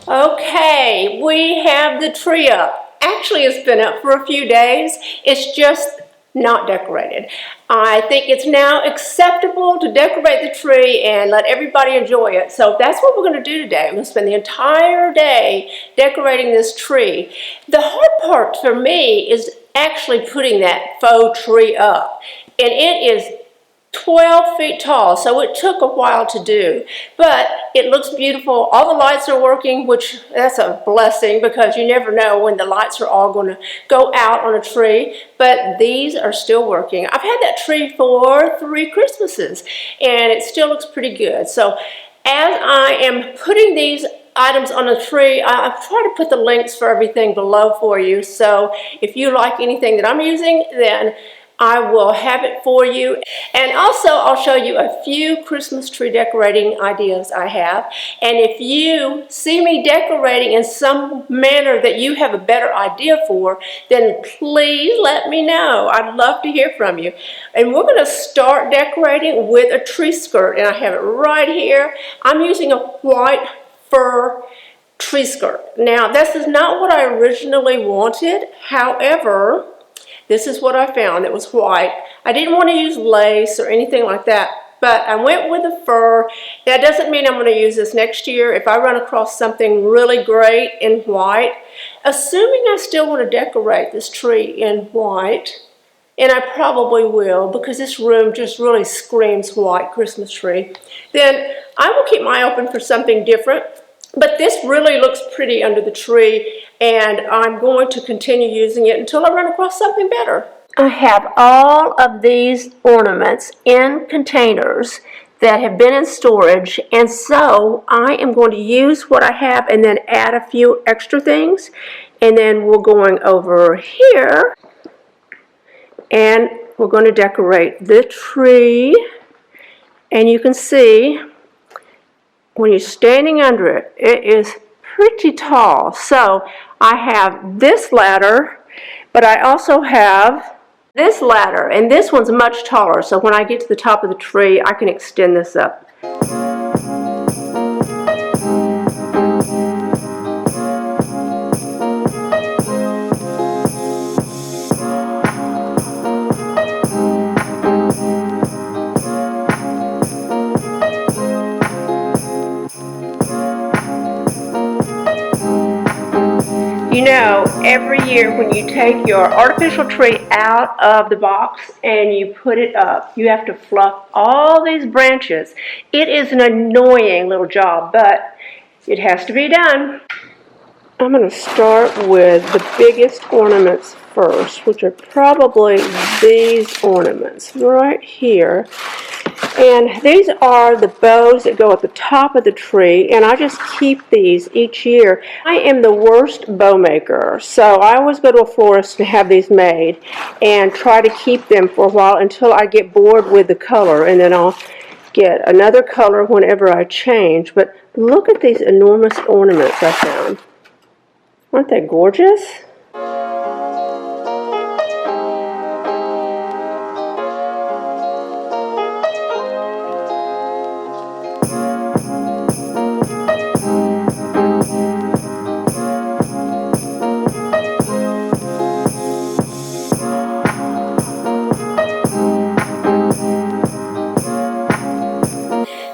Okay, we have the tree up. Actually, it's been up for a few days. It's just not decorated. I think it's now acceptable to decorate the tree and let everybody enjoy it. So that's what we're going to do today. I'm going to spend the entire day decorating this tree. The hard part for me is actually putting that faux tree up. And it is 12 feet tall, so it took a while to do, but it looks beautiful. All the lights are working, which that's a blessing because you never know when the lights are all going to go out on a tree, but these are still working. I've had that tree for 3 Christmases and it still looks pretty good. So as I am putting these items on the tree, I've tried to put the links for everything below for you, so if you like anything that I'm using, then I will have it for you. And also I'll show you a few Christmas tree decorating ideas I have. And if you see me decorating in some manner that you have a better idea for, then please let me know. I'd love to hear from you. And we're going to start decorating with a tree skirt. And I have it right here. I'm using a white fur tree skirt. Now, this is not what I originally wanted. However, this is what I found. It was white. I didn't want to use lace or anything like that, but I went with the fur. That doesn't mean I'm going to use this next year. If I run across something really great in white, assuming I still want to decorate this tree in white, and I probably will because this room just really screams white Christmas tree, then I will keep my eye open for something different. But this really looks pretty under the tree, and I'm going to continue using it until I run across something better. I have all of these ornaments in containers that have been in storage, and so I am going to use what I have and then add a few extra things. And then we're going over here, and we're going to decorate the tree, and you can see when you're standing under it, it is pretty tall. So I have this ladder, but I also have this ladder, and this one's much taller. So when I get to the top of the tree, I can extend this up. You know, every year when you take your artificial tree out of the box and you put it up, you have to fluff all these branches. It is an annoying little job, but it has to be done. I'm going to start with the biggest ornaments first, which are probably these ornaments right here. And these are the bows that go at the top of the tree, and I just keep these each year. I am the worst bow maker, so I always go to a florist and have these made and try to keep them for a while until I get bored with the color, and then I'll get another color whenever I change. But look at these enormous ornaments I found. Aren't they gorgeous?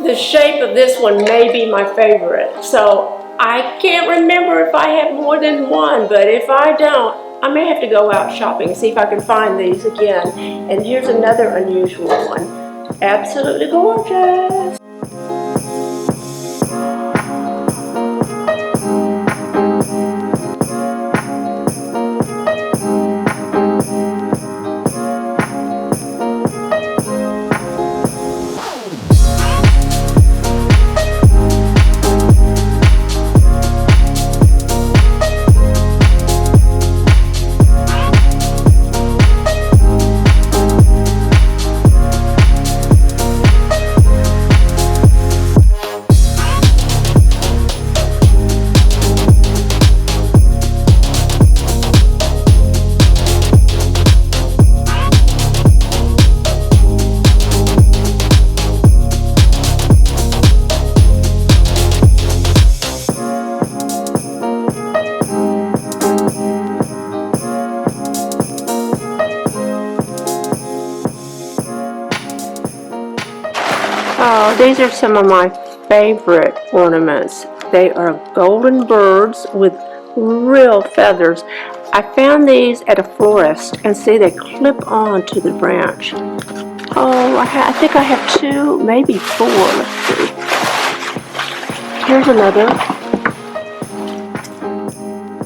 The shape of this one may be my favorite, so I can't remember if I have more than one, but if I don't, I may have to go out shopping and see if I can find these again. And here's another unusual one. Absolutely gorgeous. These are some of my favorite ornaments. They are golden birds with real feathers. I found these at a florist, and see, they clip on to the branch. Oh, I think I have 2, maybe 4. Let's see. Here's another.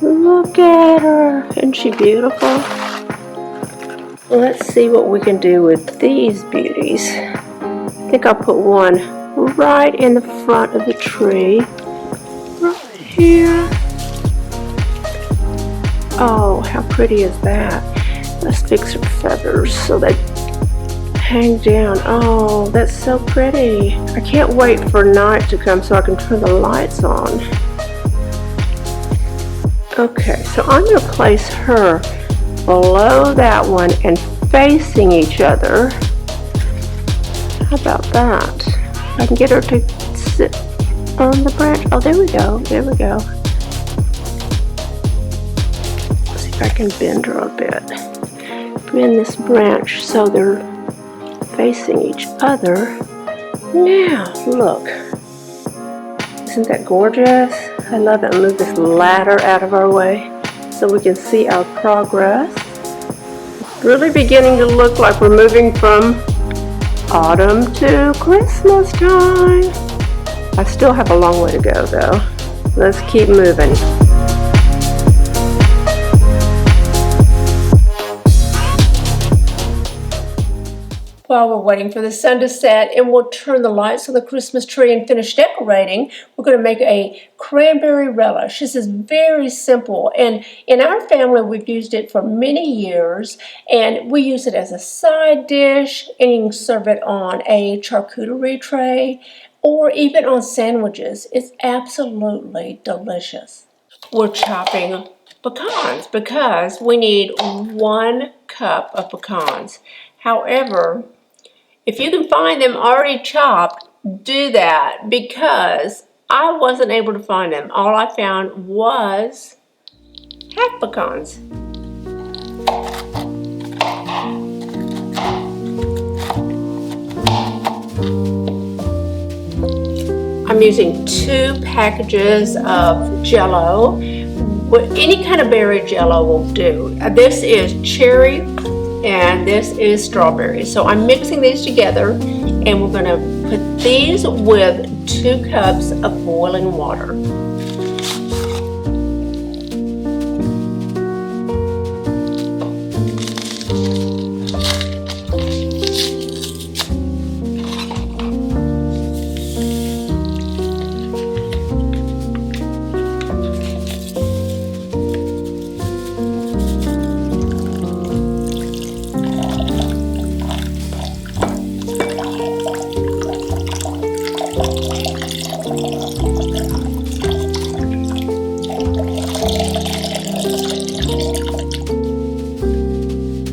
Look at her. Isn't she beautiful? Let's see what we can do with these beauties. I think I'll put one right in the front of the tree. Right here. Oh, how pretty is that? Let's fix her feathers so they hang down. Oh, that's so pretty. I can't wait for night to come so I can turn the lights on. Okay, so I'm going to place her below that one and facing each other. How about that? I can get her to sit on the branch. Oh, there we go. There we go. Let's see if I can bend her a bit. Bend this branch so they're facing each other. Now, look. Isn't that gorgeous? I love it. Move this ladder out of our way so we can see our progress. It's really beginning to look like we're moving from autumn to Christmas time. I still have a long way to go though. Let's keep moving. While we're waiting for the sun to set and we'll turn the lights on the Christmas tree and finish decorating, we're going to make a cranberry relish. This is very simple, and in our family we've used it for many years, and we use it as a side dish, and you can serve it on a charcuterie tray or even on sandwiches. It's absolutely delicious. We're chopping pecans because we need 1 cup of pecans. However, if you can find them already chopped, do that, because I wasn't able to find them. All I found was half pecans. I'm using 2 packages of Jell-O. Any kind of berry Jell-O will do. This is cherry and this is strawberry. So I'm mixing these together, and we're going to put these with 2 cups of boiling water.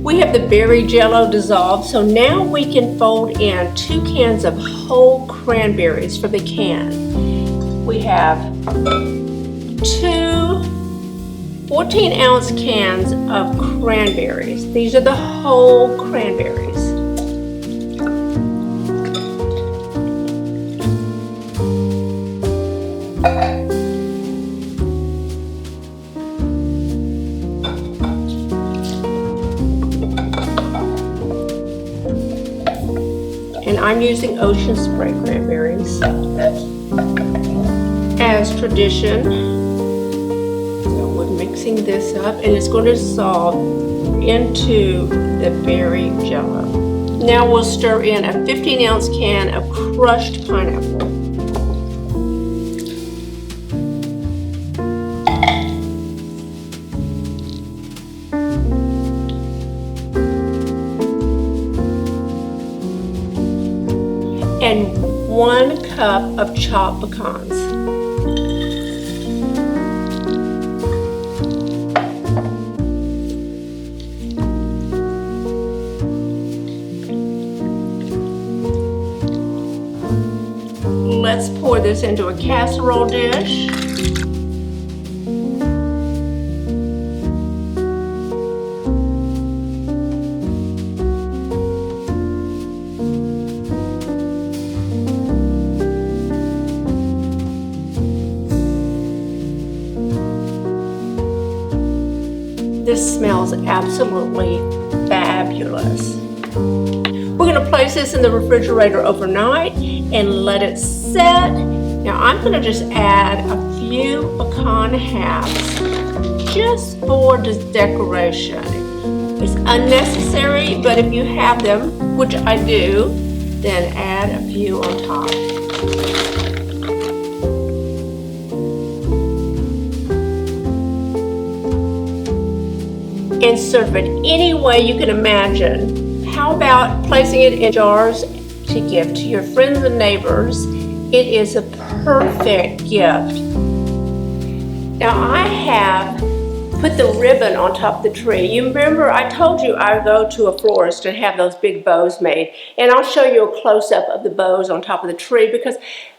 We have the berry Jell-O dissolved, so now we can fold in 2 cans of whole cranberries for the can. We have 2 14-ounce cans of cranberries. These are the whole cranberries. And I'm using ocean spray cranberries as tradition. So we're mixing this up, and it's going to dissolve into the berry Jell-O. Now we'll stir in a 15-ounce can of crushed pineapple. And 1 cup of chopped pecans. Let's pour this into a casserole dish. This smells absolutely fabulous. We're going to place this in the refrigerator overnight and let it set. Now I'm going to just add a few pecan halves just for this decoration. It's unnecessary, but if you have them, which I do, then add a few on top. And serve it any way you can imagine. How about placing it in jars to give to your friends and neighbors? It is a perfect gift. Now I have put the ribbon on top of the tree. You remember I told you I go to a florist and have those big bows made, and I'll show you a close-up of the bows on top of the tree because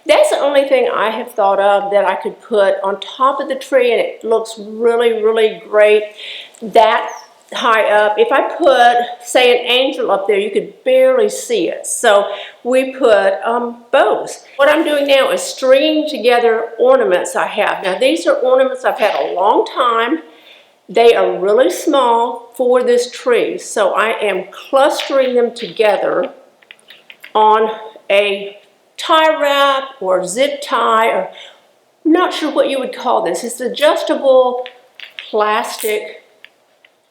that's the only thing I have thought of that I could put on top of the tree and it looks really, really great that high up. If I put, say, an angel up there, you could barely see it. So we put bows. What I'm doing now is stringing together ornaments I have. Now these are ornaments I've had a long time. They are really small for this tree, so I am clustering them together on a tie wrap or zip tie, or I'm not sure what you would call this. It's adjustable plastic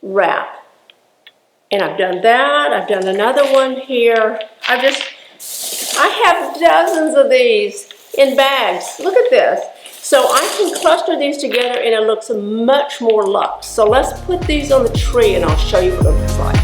wrap. And I've done that. I've done another one here. I have dozens of these in bags. Look at this. So I can cluster these together and it looks much more luxe. So let's put these on the tree and I'll show you what it looks like.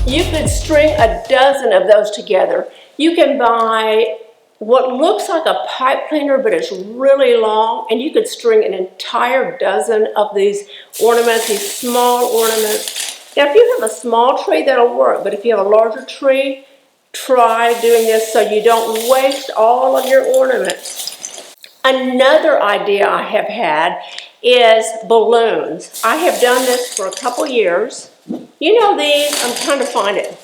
You could string a dozen of those together. You can buy what looks like a pipe cleaner, but it's really long, and you could string an entire dozen of these ornaments, these small ornaments. Now, if you have a small tree, that'll work, but if you have a larger tree, try doing this so you don't waste all of your ornaments. Another idea I have had is balloons. I have done this for a couple years. You know these, I'm trying to find it.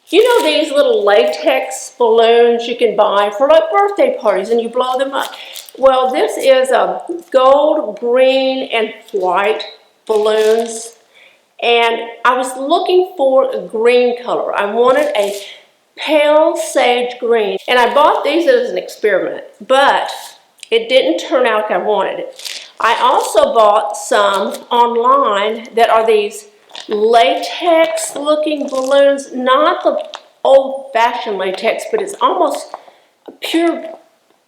You know these little latex balloons you can buy for like birthday parties and you blow them up? Well, this is a gold, green, and white balloons. And I was looking for a green color. I wanted a pale sage green. And I bought these as an experiment, but it didn't turn out like I wanted it. I also bought some online that are these latex looking balloons, not the old-fashioned latex, but it's almost pure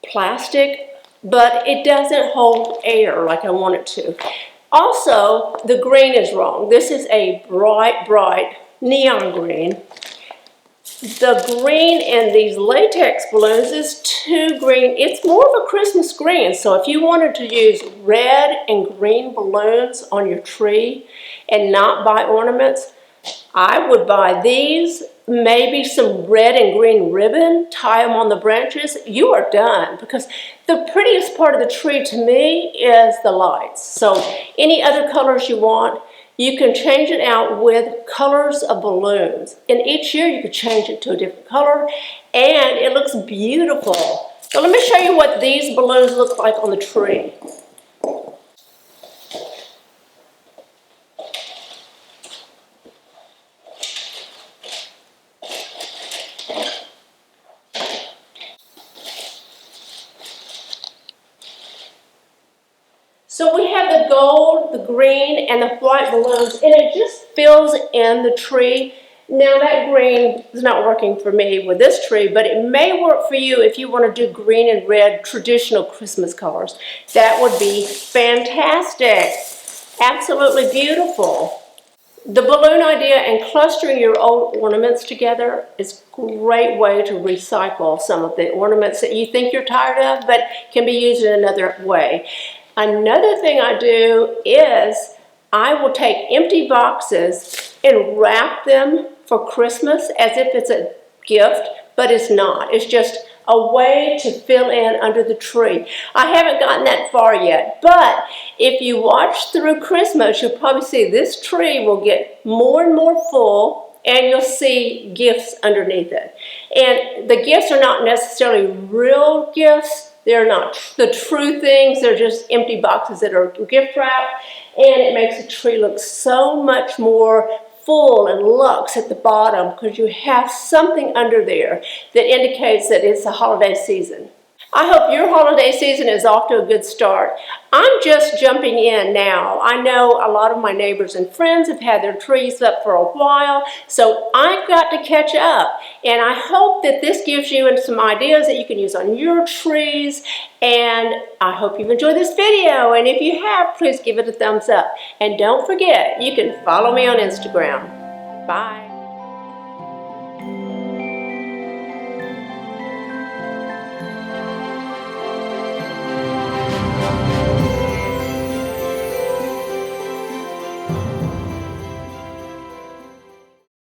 plastic, but it doesn't hold air like I want it to. Also, the green is wrong. This is a bright, bright neon green. The green in these latex balloons is too green. It's more of a Christmas green. So if you wanted to use red and green balloons on your tree and not buy ornaments, I would buy these, maybe some red and green ribbon, tie them on the branches. You are done, because the prettiest part of the tree to me is the lights. So any other colors you want, you can change it out with colors of balloons. And each year you could change it to a different color and it looks beautiful. So let me show you what these balloons look like on the tree. So we have the gold, the green, and the white balloons, and it just fills in the tree. Now that green is not working for me with this tree, but it may work for you if you want to do green and red traditional Christmas colors. That would be fantastic. Absolutely beautiful. The balloon idea and clustering your old ornaments together is a great way to recycle some of the ornaments that you think you're tired of, but can be used in another way. Another thing I do is I will take empty boxes and wrap them for Christmas as if it's a gift, but it's not. It's just a way to fill in under the tree. I haven't gotten that far yet, but if you watch through Christmas, you'll probably see this tree will get more and more full, and you'll see gifts underneath it. And the gifts are not necessarily real gifts. They're not the true things. They're just empty boxes that are gift wrapped, and it makes the tree look so much more full and luxe at the bottom because you have something under there that indicates that it's the holiday season. I hope your holiday season is off to a good start. I'm just jumping in now. I know a lot of my neighbors and friends have had their trees up for a while, so I've got to catch up. And I hope that this gives you some ideas that you can use on your trees. And I hope you've enjoyed this video. And if you have, please give it a thumbs up. And don't forget, you can follow me on Instagram. Bye.